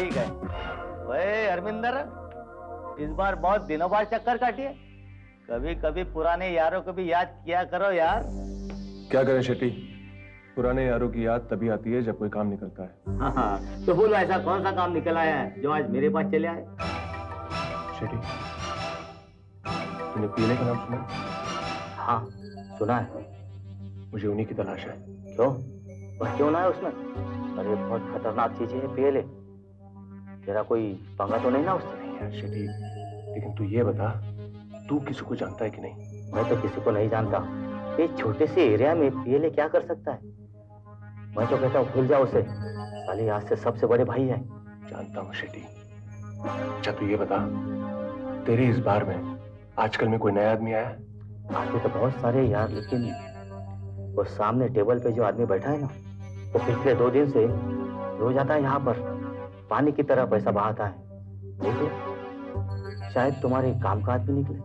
ठीक है। ओए हरमिंदर, इस बार बहुत दिनों बाद चक्कर काटिए। कभी कभी पुराने यारों को भी याद किया करो यार। क्या करें शेट्टी, पुराने यारों की याद तभी आती है जब कोई काम निकलता है। हाँ, तो बोलो ऐसा कौन सा काम निकल आया है जो आज मेरे पास चले आए? शेट्टी, तूने पीले का नाम सुना? हाँ, सुना है। मुझे उन्हीं की तलाश है। क्यों? बस क्यों ना है उसमें? अरे बहुत खतरनाक चीज है पीएलए। तेरा कोई पंगा तो नहीं ना उससे? नहीं यार शेट्टी, लेकिन तू ये बता, तू किसी को जानता है कि नहीं? मैं तो किसी को नहीं जानता। ये छोटे से एरिया में पीएलए क्या कर सकता है? मैं तो कहता हूँ भूल जाओ उसे। साली आज से सबसे बड़े भाई है। जानता हूँ शेट्टी। अच्छा तू ये बता, तेरे इस बार में आजकल में कोई नया आदमी आया? आते तो बहुत सारे यार, लेकिन वो सामने टेबल पे जो आदमी बैठा है ना, वो पिछले 2 दिन से रोज आता है यहाँ पर, पानी की तरह पैसा बहाता है। देख लो, शायद तुम्हारे काम का आदमी निकले।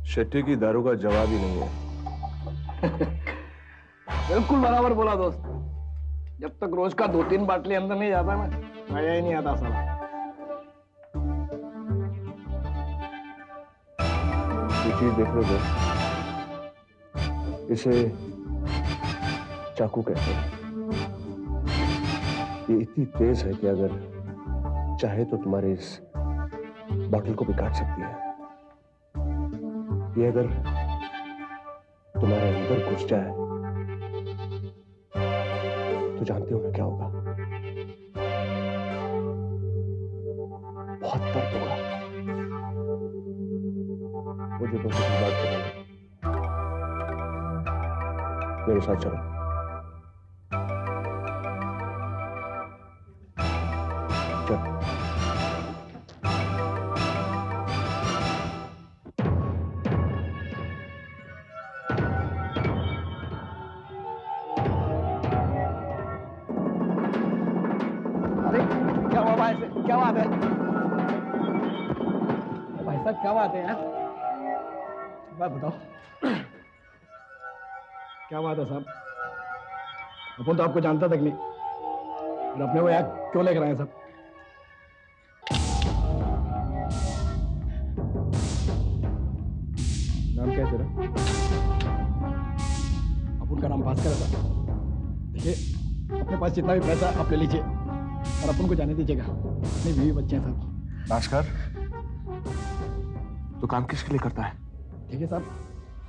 शेट्टी की दारू का जवाब ही नहीं है। बिल्कुल बराबर बोला दोस्त। जब तक रोज का 2-3 बाटली अंदर नहीं जाता ना, मजा ही नहीं आता साला। ये चीज देख लो दोस्त, इसे चाकू कहते हैं। ये इतनी तेज है कि अगर चाहे तो तुम्हारे इस बॉटल को भी काट सकती है। ये अगर तुम्हारे अंदर घुस जाए तो जानते हो ना क्या होगा? बहुत दर्द होगा। मुझे तो कुछ बात करो, मेरे साथ चलो। चल। क्या हुआ भाई से? क्या बात है भाई साहब, क्या बात है यार? बात बताओ, क्या बात है साहब? अपन तो आपको जानता तक नहीं, और अपने को यहाँ क्यों लेकर आए साहब? नाम क्या है तेरा? अपन का नाम भास्कर है साहब। देखिए, अपने पास जितना भी पैसा आप ले लीजिए और अपन को जाने दीजिएगा। अपनी बीवी बच्चे हैं साहब। भास्कर, तो काम किसके लिए करता है? देखिए साहब,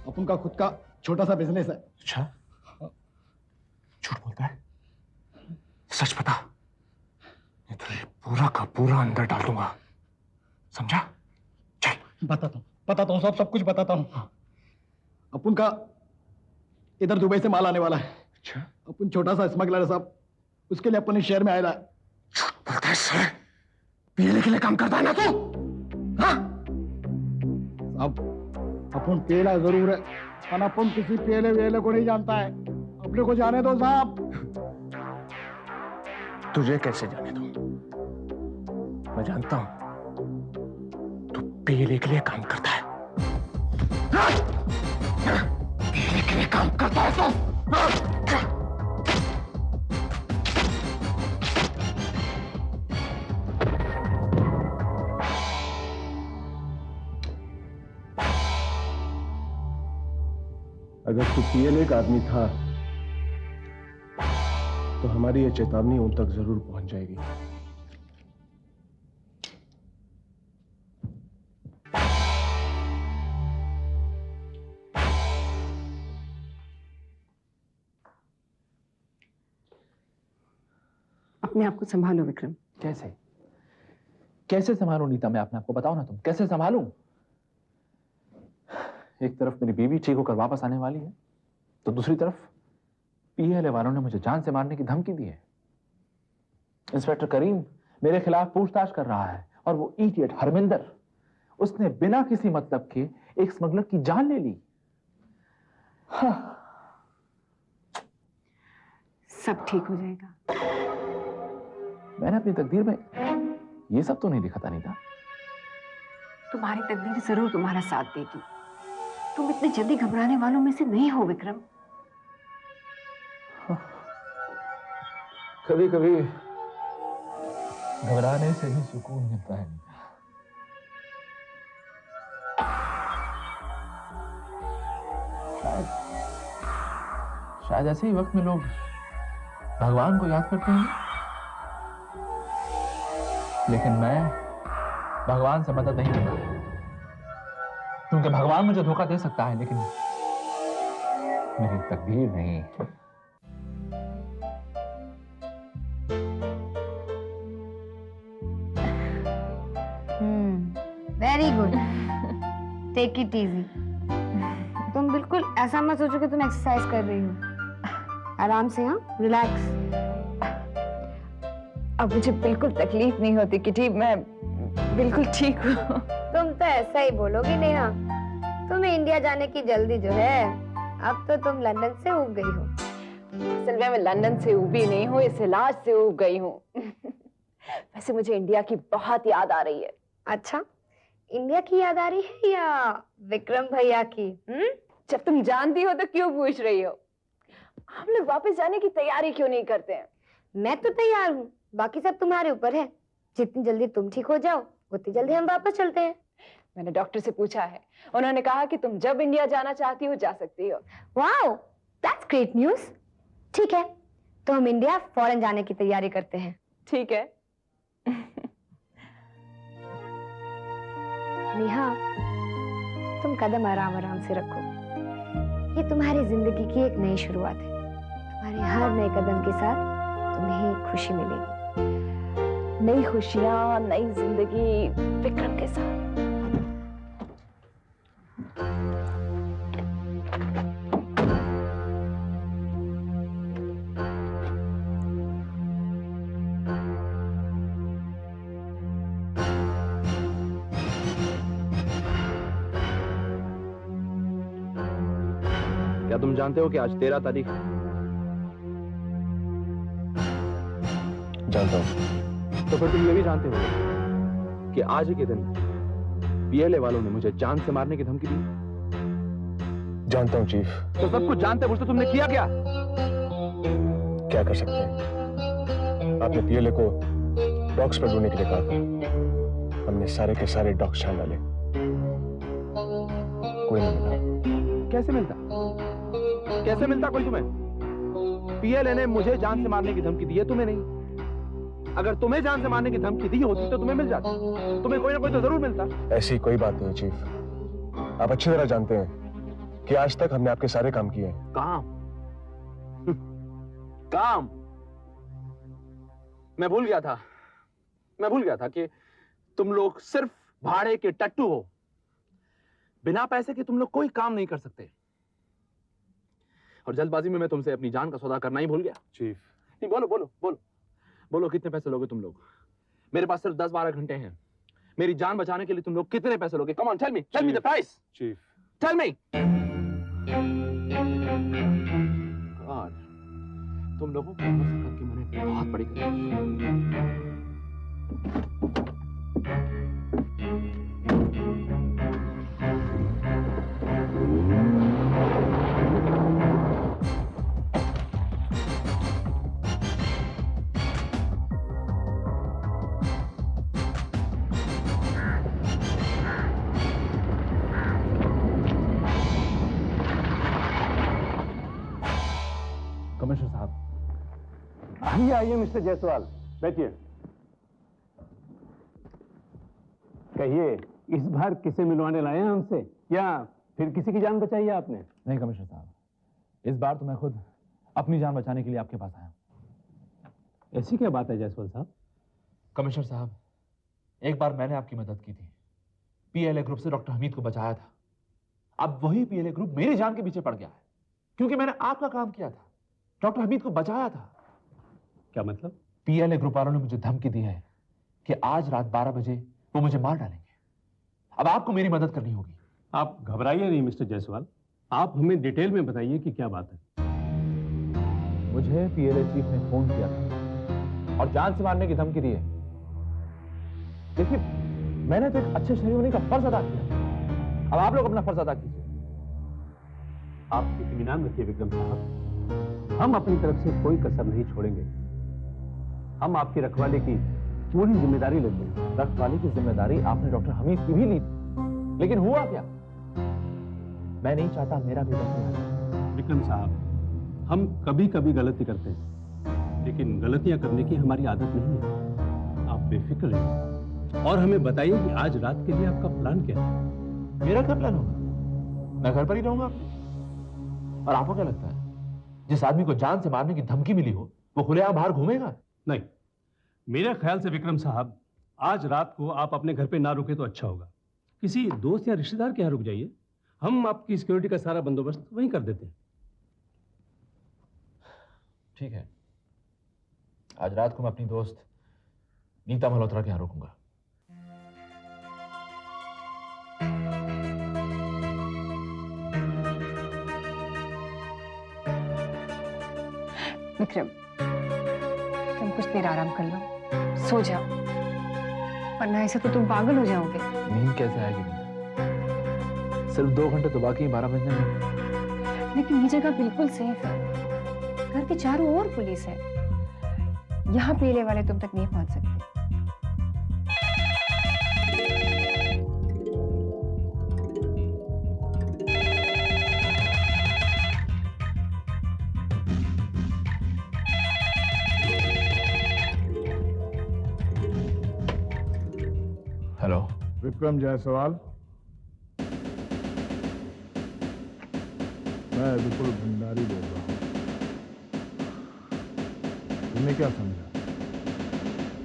अपन का खुद का छोटा सा बिजनेस है। अच्छा, झूठ बोलता है? सच बता, मैं तुझे पूरा का पूरा अंदर डाल दूंगा, समझा? चल। बताता हूँ साहब, सब कुछ बताता हूँ। अपन का इधर दुबई से माल आने वाला है। अच्छा, अपन छोटा सा स्मगलर है साहब, उसके लिए अपन इस शहर में आया है। झूठ बोलता है सर? पीने के लिए काम करता है ना तू? हाँ? अब अपन पेला जरूर है, पर अपन किसी पेले वेले को नहीं जानता है। अपने को जाने दो साहब। तुझे कैसे जाने दूं? मैं जानता हूं तू पीले के लिए काम करता है। पीले के लिए काम करता है तू? अगर तू पीएलए का आदमी था तो हमारी यह चेतावनी उन तक जरूर पहुंच जाएगी। अपने आप को संभालो विक्रम। कैसे कैसे संभालूं नीता? मैं अपने आप को बताओ ना, तुम कैसे संभालूं? एक तरफ मेरी बीवी ठीक होकर वापस आने वाली है, तो दूसरी तरफ पीएलए वालों ने मुझे जान से मारने की धमकी दी है। इंस्पेक्टर करीम मेरे खिलाफ पूछताछ कर रहा है और वो इडियट हरमिंदर उसने बिना किसी मतलब के एक स्मगलर की जान ले ली। हाँ। सब ठीक हो जाएगा। मैंने अपनी तकदीर में ये सब तो नहीं लिखा था नीता। तुम्हारी तकदीर जरूर तुम्हारा साथ देगी। तुम इतने जल्दी घबराने वालों में से नहीं हो विक्रम। कभी कभी घबराने से भी सुकून मिलता है नीता। शायद ऐसे ही वक्त में लोग भगवान को याद करते हैं, लेकिन मैं भगवान से मदद नहीं लेता, क्योंकि भगवान मुझे धोखा दे सकता है लेकिन मेरी तकदीर नहीं। Very good, take it easy. तुम बिल्कुल ऐसा मत सोचो कि तुम एक्सरसाइज कर रही हो। आराम से, हाँ, रिलैक्स। अब मुझे बिल्कुल तकलीफ नहीं होती किटी, मैं बिल्कुल ठीक हूँ। तुम तो ऐसा ही बोलोगी नेहा। तुम्हें इंडिया जाने की जल्दी जो है, अब तो तुम लंदन से ऊब गई हो। असल में मैं लंदन से ऊबी नहीं हूँ, इस इलाज से ऊब गई हूँ। वैसे मुझे इंडिया की बहुत याद आ रही है। अच्छा, इंडिया की याद आ रही है या विक्रम भैया की? जब तुम जानती हो तो क्यों पूछ रही हो? हम लोग वापस जाने की तैयारी क्यों नहीं करते हैं? मैं तो तैयार हूँ, बाकी सब तुम्हारे ऊपर है। जितनी जल्दी तुम ठीक हो जाओ उतनी जल्दी हम वापस चलते हैं। मैंने डॉक्टर से पूछा है, उन्होंने कहा कि तुम जब इंडिया जाना चाहती हो जा सकती हो। Wow, that's great news. ठीक है, तो हम इंडिया फौरन जाने की तैयारी करते हैं। ठीक है। नेहा, तुम कदम आराम आराम से रखो। ये तुम्हारी जिंदगी की एक नई शुरुआत है। तुम्हारे हर नए कदम के साथ तुम्हें खुशी मिलेगी। नई खुशियां, नई जिंदगी विक्रम के साथ। क्या तुम जानते हो कि आज 13 तारीख है? जानता हूँ। तो फिर तुम ये भी जानते हो कि आज ही के दिन पीएलए वालों ने मुझे जान से मारने की धमकी दी। जानता हूँ चीफ। तो सब कुछ जानते पूछते तुमने किया क्या? क्या कर सकते हैं? आपने पीएलए को डॉग्स पर ढूंढने के लिए कहा था। हमने सारे के सारे डॉग्स छान डाले, कोई नहीं मिला। कैसे मिलता? कैसे मिलता कोई तुम्हें? पीएलए ने मुझे जान से मारने की धमकी दी है, तुम्हें नहीं। अगर तुम्हें जान से मारने की धमकी दी होती तो तुम्हें मिल जाती। तुम्हें कोई ना कोई तो जरूर मिलता। ऐसी कोई बात नहीं है चीफ। आप अच्छी तरह जानते हैं कि आज तक हमने आपके सारे काम किए हैं। काम? काम? मैं भूल गया था कि तुम लोग सिर्फ भाड़े के टट्टू हो। बिना पैसे के तुम लोग कोई काम नहीं कर सकते। और जल्दबाजी में मैं तुमसे अपनी जान का सौदा करना ही भूल गया। चीफ, नहीं, बोलो कितने पैसे लोगे तुम लोग? मेरे पास सिर्फ 10-12 घंटे हैं। मेरी जान बचाने के लिए तुम लोग कितने पैसे लोगे? Come on, tell me the price. Chief, tell me. God, तुम लोगों को मदद करके मैंने बहुत बड़ी गलती। कमिश्नर साहब। आइए मिस्टर जायसवाल, बैठिए। कहिए, इस बार किसे मिलवाने लाए हैं हमसे, या फिर किसी की जान बचाई है आपने? नहीं कमिश्नर साहब, इस बार तो मैं खुद अपनी जान बचाने के लिए आपके पास आया हूं। ऐसी क्या बात है जायसवाल साहब? कमिश्नर साहब, एक बार मैंने आपकी मदद की थी, पीएलए ग्रुप से डॉक्टर हमीद को बचाया था। अब वही पीएलए ग्रुप मेरी जान के पीछे पड़ गया है, क्योंकि मैंने आपका काम किया था, डॉक्टर हमीद को बचाया था। क्या मतलब? पीएलए ग्रुप वालों ने मुझे धमकी दी है कि आज रात 12 बजे वो मुझे मार डालेंगे। अब आपको मेरी मदद करनी होगी। आप घबराइए नहीं मिस्टर जायसवाल, आप हमें डिटेल में बताइए कि क्या बात है। मुझे पीएलए चीफ ने फोन किया था और जान से मारने की धमकी दी है। देखिए, मैंने तो एक अच्छे शहरी होने का फर्ज अदा किया, अब आप लोग अपना फर्ज अदा कीजिए। आप इत्मीनान रखिए विक्रम साहब, हम अपनी तरफ से कोई कसर नहीं छोड़ेंगे। हम आपकी रखवाले की पूरी जिम्मेदारी लेते हैं। रखवाली की जिम्मेदारी आपने डॉक्टर हमीद की भी ली, लेकिन हुआ क्या? मैं नहीं चाहता मेरा भी बस में। विक्रम साहब, हम कभी कभी गलती करते हैं, लेकिन गलतियां करने की हमारी आदत नहीं है। आप बेफिक्र रहिए और हमें बताइए कि आज रात के लिए आपका प्लान क्या है। मेरा क्या प्लान होगा? मैं घर पर ही रहूंगा। और आपको क्या लगता है, जिस आदमी को जान से मारने की धमकी मिली हो वो खुलेआम बाहर घूमेगा? नहीं, मेरे ख्याल से विक्रम साहब, आज रात को आप अपने घर पे ना रुके तो अच्छा होगा। किसी दोस्त या रिश्तेदार के यहाँ रुक जाइए, हम आपकी सिक्योरिटी का सारा बंदोबस्त वहीं कर देते हैं। ठीक है, आज रात को मैं अपनी दोस्त नीता मल्होत्रा के यहाँ रुकूंगा। विक्रम, तुम कुछ देर आराम कर लो, सो जाओ, वरना ऐसे तो तुम पागल हो जाओगे। नींद कैसे आएगी नींद? सिर्फ 2 घंटे तो बाकी हैं 12 बजने में। लेकिन ये जगह बिल्कुल सेफ है, घर के चारों ओर पुलिस है, यहाँ पीले वाले तुम तक नहीं पहुंच सकते। हेलो, विक्रम जायसवाल, मैं विपुल भंडारी बोल रहा हूँ। तुमने क्या समझा?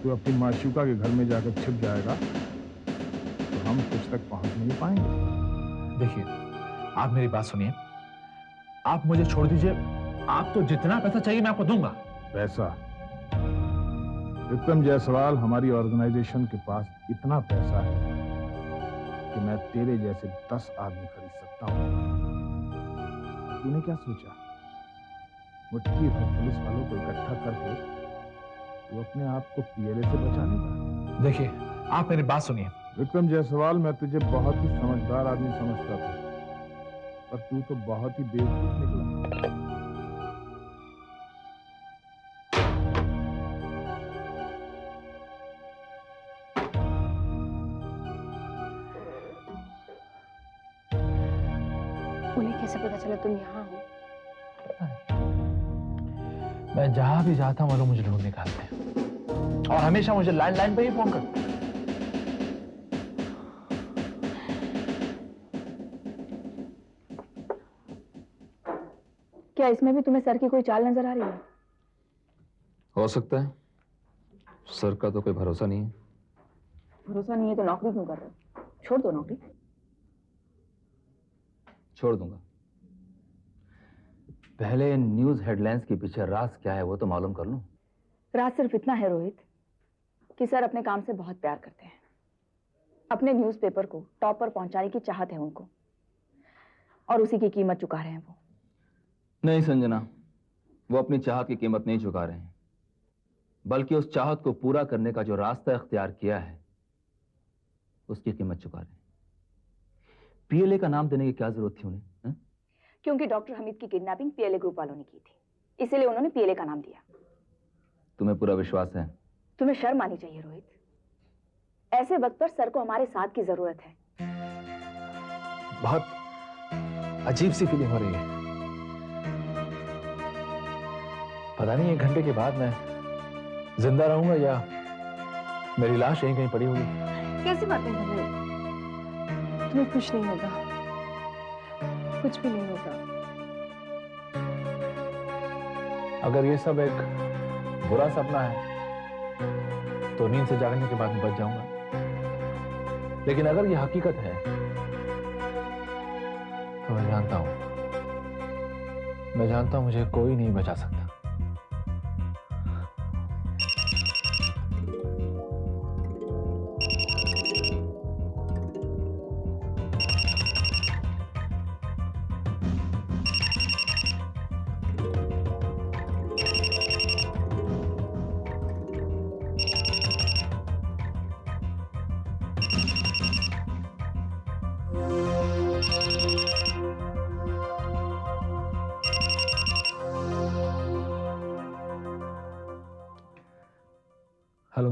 तू अपनी माशूका के घर में जाकर छिप जाएगा तो हम कुछ तक पहुंच नहीं पाएंगे। देखिए, आप मेरी बात सुनिए, आप मुझे छोड़ दीजिए। आपको जितना पैसा चाहिए मैं आपको दूंगा। पैसा? विक्रम जायसवाल, हमारी ऑर्गेनाइजेशन के पास इतना पैसा है कि मैं तेरे जैसे 10 आदमी खरीद सकता हूँ। तूने क्या सोचा? मुट्ठी भर पुलिस वालों को इकट्ठा करके तू अपने आप को पीएलए से बचा लेगा? देखिए, आप मेरी बात सुनिए। विक्रम जायसवाल, मैं तुझे बहुत ही समझदार आदमी समझता था, पर तू तो बहुत ही बेवकूफ निकला। उन्हें कैसे पता चला तुम यहाँ हो? मैं जहां भी जाता हूं वो लोग मुझे ढूंढ निकालते हैं और हमेशा मुझे लैंडलाइन पे ही फोन करते हैं। क्या इसमें भी तुम्हें सर की कोई चाल नजर आ रही है? हो सकता है, सर का तो कोई भरोसा नहीं है। भरोसा नहीं है तो नौकरी क्यों कर रहे हो? छोड़ दो नौकरी। छोड़ दूंगा। पहले न्यूज हेडलाइंस के पीछे राज क्या है वो तो मालूम कर लूं। राज सिर्फ इतना है रोहित कि सर अपने काम से बहुत प्यार करते हैं। अपने न्यूज़पेपर को टॉप पर पहुंचाने की चाहत है उनको, और उसी की कीमत चुका रहे हैं वो। नहीं संजना, वो अपनी चाहत की कीमत नहीं चुका रहे हैं, बल्कि उस चाहत को पूरा करने का जो रास्ता इख्तियार किया है उसकी कीमत चुका रहे हैं। पीएलए का नाम देने की क्या जरूरत थी उन्हें? है? क्योंकि डॉक्टर हमीद की किडनैपिंग पीएलए ग्रुप वालों ने की थी, इसीलिए उन्होंने पीएलए का नाम दिया। तुम्हें पूरा विश्वास है? तुम्हें शर्म आनी चाहिए रोहित। ऐसे वक्त पर सर को हमारे साथ की जरूरत है। बहुत अजीब सी फीलिंग हो रही है। पता नहीं 1 घंटे के बाद मैं जिंदा रहूंगा या मेरी लाश यहीं कहीं पड़ी होगी। कैसी बातें कर रहे हो? तुम्हें कुछ नहीं होगा, कुछ भी नहीं होगा। अगर ये सब एक बुरा सपना है तो नींद से जागने के बाद मैं बच जाऊंगा, लेकिन अगर ये हकीकत है तो मैं जानता हूं मुझे कोई नहीं बचा सकता।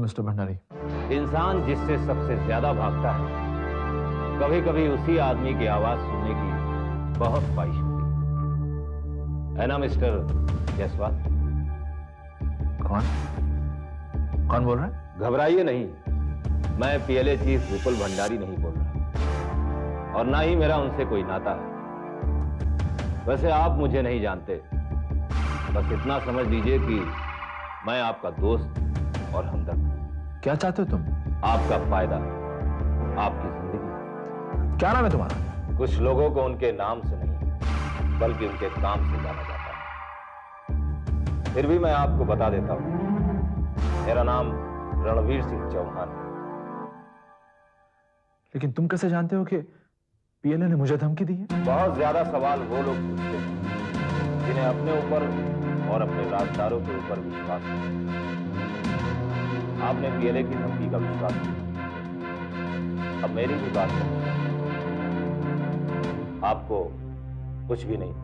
मिस्टर भंडारी। इंसान जिससे सबसे ज्यादा भागता है, कभी कभी उसी आदमी की आवाज सुनने की बहुत ख्वाहिश होती है ना मिस्टर जायसवाल? कौन बोल रहा है? घबराइए नहीं, मैं पीएलए चीफ विपुल भंडारी नहीं बोल रहा, और ना ही मेरा उनसे कोई नाता है। वैसे आप मुझे नहीं जानते, बस इतना समझ लीजिए कि मैं आपका दोस्त और हमदर्द हूं। क्या चाहते हो तुम? आपका फायदा, आपकी जिंदगी। क्या नाम है तुम्हारा? कुछ लोगों को उनके नाम से नहीं, बल्कि उनके काम से जाना जाता है। फिर भी मैं आपको बता देता हूं, मेरा नाम रणवीर सिंह चौहान है। लेकिन तुम कैसे जानते हो कि पीएलए ने मुझे धमकी दी है? बहुत ज्यादा सवाल वो लोग पूछते हैं जिन्हें अपने ऊपर और अपने राजदारों के ऊपर विश्वास है। आपने पीएलए की धमकी का विश्वास किया, अब मेरी भी बात है, आपको कुछ भी नहीं।